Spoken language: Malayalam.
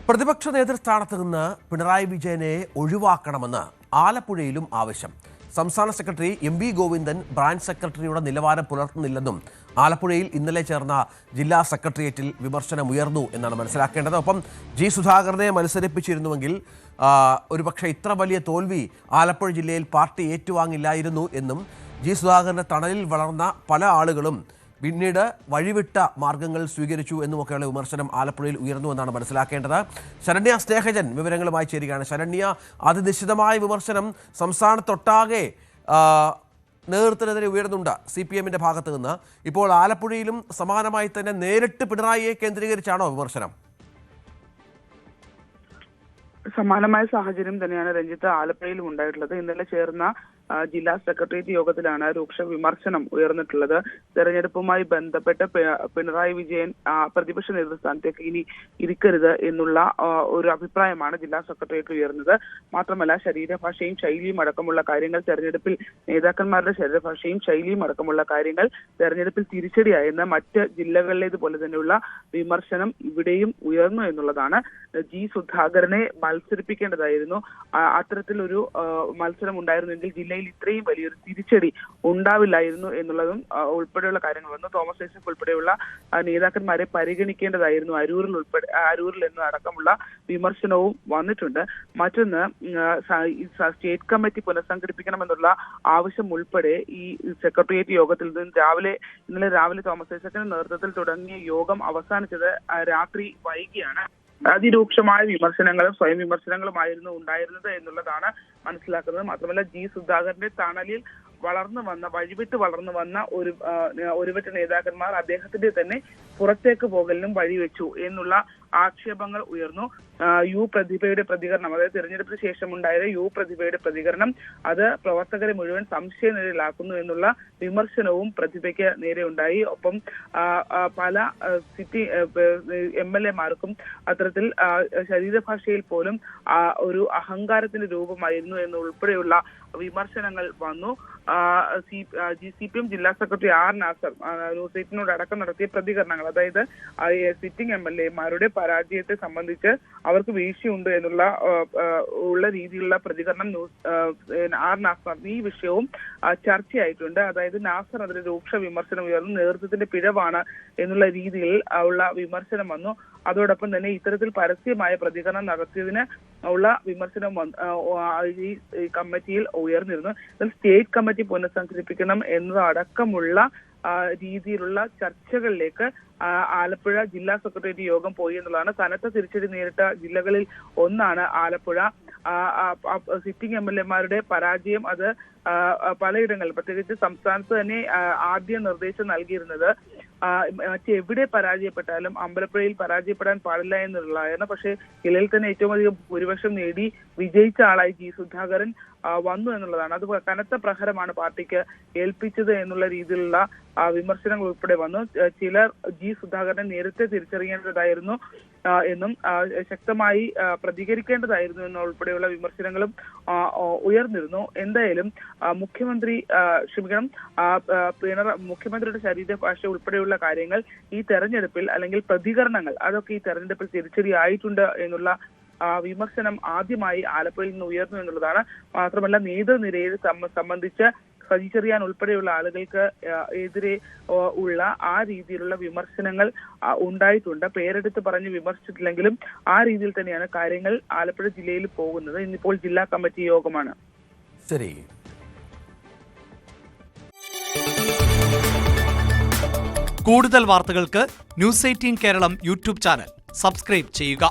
പ്രതിപക്ഷ നേതൃസ്ഥാനത്ത് നിന്ന് പിണറായി വിജയനെ ഒഴിവാക്കണമെന്ന് ആലപ്പുഴയിലും ആവശ്യം. സംസ്ഥാന സെക്രട്ടറി എം.വി. ഗോവിന്ദൻ ബ്രാഞ്ച് സെക്രട്ടറിയുടെ നിലവാരം പുലർത്തുന്നില്ലെന്നും ആലപ്പുഴയിൽ ഇന്നലെ ചേർന്ന ജില്ലാ സെക്രട്ടേറിയറ്റിൽ വിമർശനമുയർന്നു എന്നാണ് മനസ്സിലാക്കേണ്ടത്. ഒപ്പം ജി സുധാകരനെ മത്സരിപ്പിച്ചിരുന്നുവെങ്കിൽ ഒരുപക്ഷെ ഇത്ര വലിയ തോൽവി ആലപ്പുഴ ജില്ലയിൽ പാർട്ടി ഏറ്റുവാങ്ങില്ലായിരുന്നു എന്നും ജി സുധാകരന്റെ തണലിൽ വളർന്ന പല ആളുകളും പിന്നീട് വഴിവിട്ട മാർഗങ്ങൾ സ്വീകരിച്ചു എന്നുമൊക്കെയുള്ള വിമർശനം ആലപ്പുഴയിൽ ഉയർന്നു എന്നാണ് മനസ്സിലാക്കേണ്ടത്. ശരണ്യ സ്നേഹജൻ വിവരങ്ങളുമായി ചേരുകയാണ്. ശരണ്യ, അതിനിശ്ചിതമായ വിമർശനം സംസ്ഥാനത്തൊട്ടാകെ നേതൃത്വത്തിനെതിരെ ഉയർന്നുണ്ട് CPM-ന്റെ ഭാഗത്ത് നിന്ന്. ഇപ്പോൾ ആലപ്പുഴയിലും സമാനമായി തന്നെ നേരിട്ട് പിണറായിയെ കേന്ദ്രീകരിച്ചാണോ വിമർശനം? സമാനമായ സാഹചര്യം തന്നെയാണ് രഞ്ജിത്ത് ആലപ്പുഴയിലും ഉണ്ടായിട്ടുള്ളത്. ഇന്നലെ ചേർന്ന ജില്ലാ സെക്രട്ടേറിയറ്റ് യോഗത്തിലാണ് രൂക്ഷ വിമർശനം ഉയർന്നിട്ടുള്ളത്. തെരഞ്ഞെടുപ്പുമായി ബന്ധപ്പെട്ട് പിണറായി വിജയൻ പ്രതിപക്ഷ നേതൃസ്ഥാനത്തേക്ക് ഇനി ഇരിക്കരുത് എന്നുള്ള ഒരു അഭിപ്രായമാണ് ജില്ലാ സെക്രട്ടേറിയറ്റ് ഉയർന്നത്. മാത്രമല്ല, ശരീരഭാഷയും ശൈലിയും അടക്കമുള്ള കാര്യങ്ങൾ തെരഞ്ഞെടുപ്പിൽ നേതാക്കന്മാരുടെ ശരീരഭാഷയും ശൈലിയും അടക്കമുള്ള കാര്യങ്ങൾ തെരഞ്ഞെടുപ്പിൽ തിരിച്ചടിയായെന്ന് മറ്റ് ജില്ലകളിലേതുപോലെ തന്നെയുള്ള വിമർശനം ഇവിടെയും ഉയർന്നു എന്നുള്ളതാണ്. ജി സുധാകരനെ മത്സരിപ്പിക്കേണ്ടതായിരുന്നു. അത്തരത്തിലൊരു മത്സരം ഉണ്ടായിരുന്നെങ്കിൽ ജില്ലയിൽ ഇത്രയും വലിയൊരു തിരിച്ചടി ഉണ്ടാവില്ലായിരുന്നു എന്നുള്ളതും ഉൾപ്പെടെയുള്ള കാര്യങ്ങൾ വന്നു. തോമസ് ഐസക് ഉൾപ്പെടെയുള്ള നേതാക്കന്മാരെ പരിഗണിക്കേണ്ടതായിരുന്നു അരൂരിൽ എന്ന് അടക്കമുള്ള വിമർശനവും വന്നിട്ടുണ്ട്. മറ്റൊന്ന്, സ്റ്റേറ്റ് കമ്മിറ്റി പുനഃസംഘടിപ്പിക്കണമെന്നുള്ള ആവശ്യം ഉൾപ്പെടെ ഈ സെക്രട്ടേറിയറ്റ് യോഗത്തിൽ നിന്ന് ഇന്നലെ രാവിലെ തോമസ് ഐസക്കിന്റെ നേതൃത്വത്തിൽ തുടങ്ങിയ യോഗം അവസാനിച്ചത് രാത്രി വൈകിയാണ്. അതിരൂക്ഷമായ വിമർശനങ്ങളും സ്വയം വിമർശനങ്ങളുമായിരുന്നു ഉണ്ടായിരുന്നത് എന്നുള്ളതാണ് മനസ്സിലാക്കുന്നത്. മാത്രമല്ല, ജി സുധാകരന്റെ തണലിൽ വഴിവിട്ട് വളർന്നു വന്ന ഒരുപറ്റ നേതാക്കന്മാർ അദ്ദേഹത്തിന്റെ തന്നെ പുറത്തേക്ക് പോകലിനും വഴിവെച്ചു എന്നുള്ള ആക്ഷേപങ്ങൾ ഉയർന്നു. യു പ്രതിഭയുടെ പ്രതികരണം, അതായത് തിരഞ്ഞെടുപ്പിന് ശേഷം ഉണ്ടായ യു പ്രതിഭയുടെ പ്രതികരണം അത് പ്രവർത്തകരെ മുഴുവൻ സംശയനിഴലാക്കുന്നു എന്നുള്ള വിമർശനവും പ്രതിഭയ്ക്ക് നേരെ ഉണ്ടായി. ഒപ്പം പല MLA-മാർക്കും അത്തരത്തിൽ ശരീരഭാഷയിൽ പോലും ഒരു അഹങ്കാരത്തിന്റെ രൂപമായിരുന്നു എന്നുൾപ്പെടെയുള്ള വിമർശനങ്ങൾ വന്നു. CPM ജില്ലാ സെക്രട്ടറി ആർ നാസർ ന്യൂസ് 8 അടക്കം നടത്തിയ പ്രതികരണങ്ങൾ, അതായത് സിറ്റിംഗ് MLA-മാരുടെ പരാജയത്തെ സംബന്ധിച്ച് അവർക്ക് വീഴ്ചയുണ്ട് ഉള്ള രീതിയിലുള്ള പ്രതികരണം ആർ നാസർ ഈ വിഷയവും ചർച്ചയായിട്ടുണ്ട്. അതായത് നാസർ അതിന് രൂക്ഷ വിമർശനം ഉയർന്നു, നേതൃത്വത്തിന്റെ പിഴവാണ് എന്നുള്ള രീതിയിൽ ഉള്ള വിമർശനം വന്നു. അതോടൊപ്പം തന്നെ ഇത്തരത്തിൽ പരസ്യമായ പ്രതികരണം നടത്തിയതിന് ഉള്ള വിമർശനം ഈ കമ്മിറ്റിയിൽ ഉയർന്നിരുന്നു. എന്നാൽ സ്റ്റേറ്റ് കമ്മിറ്റി പുനഃസംഘടിപ്പിക്കണം എന്നതടക്കമുള്ള രീതിയിലുള്ള ചർച്ചകളിലേക്ക് ആലപ്പുഴ ജില്ലാ സെക്രട്ടേറിയറ്റ് യോഗം പോയി എന്നുള്ളതാണ്. കനത്ത തിരിച്ചടി നേരിട്ട ജില്ലകളിൽ ഒന്നാണ് ആലപ്പുഴ. സിറ്റിംഗ് MLA-മാരുടെ പരാജയം അത് പലയിടങ്ങളിൽ, പ്രത്യേകിച്ച് സംസ്ഥാനത്ത് തന്നെ ആദ്യ നിർദ്ദേശം നൽകിയിരുന്നത് മറ്റെവിടെ പരാജയപ്പെട്ടാലും അമ്പലപ്പുഴയിൽ പരാജയപ്പെടാൻ പാടില്ല എന്നുള്ളതായിരുന്നു. പക്ഷേ ജില്ലയിൽ തന്നെ ഏറ്റവും അധികം ഭൂരിപക്ഷം നേടി വിജയിച്ച ആളായി ജി സുധാകരൻ വന്നു എന്നുള്ളതാണ്. അത് കനത്ത പ്രഹരമാണ് പാർട്ടിക്ക് ഏൽപ്പിച്ചത് എന്നുള്ള രീതിയിലുള്ള വിമർശനങ്ങൾ ഉൾപ്പെടെ വന്നു. ചിലർ ജി സുധാകരനെ നേരത്തെ തിരിച്ചറിയേണ്ടതായിരുന്നു എന്നും ശക്തമായി പ്രതികരിക്കേണ്ടതായിരുന്നു എന്നുൾപ്പെടെയുള്ള വിമർശനങ്ങളും ഉയർന്നിരുന്നു. എന്തായാലും മുഖ്യമന്ത്രിയുടെ ശരീരഭാഷ ഉൾപ്പെടെയുള്ള കാര്യങ്ങൾ ഈ തെരഞ്ഞെടുപ്പിൽ, അല്ലെങ്കിൽ പ്രതികരണങ്ങൾ, അതൊക്കെ ഈ തെരഞ്ഞെടുപ്പിൽ തിരിച്ചടി ആയിട്ടുണ്ട് എന്നുള്ള വിമർശനം ആദ്യമായി ആലപ്പുഴയിൽ നിന്ന് ഉയർന്നു എന്നുള്ളതാണ്. മാത്രമല്ല, നേതൃനിരയെ സംബന്ധിച്ച് സജി ചെറിയാൻ ഉൾപ്പെടെയുള്ള ആളുകൾക്ക് എതിരെ ഉള്ള ആ രീതിയിലുള്ള വിമർശനങ്ങൾ ഉണ്ടായിട്ടുണ്ട്. പേരെടുത്ത് പറഞ്ഞ് വിമർശിച്ചിട്ടില്ലെങ്കിലും ആ രീതിയിൽ തന്നെയാണ് കാര്യങ്ങൾ ആലപ്പുഴ ജില്ലയിൽ പോകുന്നത്. ഇന്നിപ്പോൾ ജില്ലാ കമ്മിറ്റി യോഗമാണ്. ശരി. കൂടുതൽ വാർത്തകൾക്ക് News 18 Keralam YouTube channel subscribe ചെയ്യുക.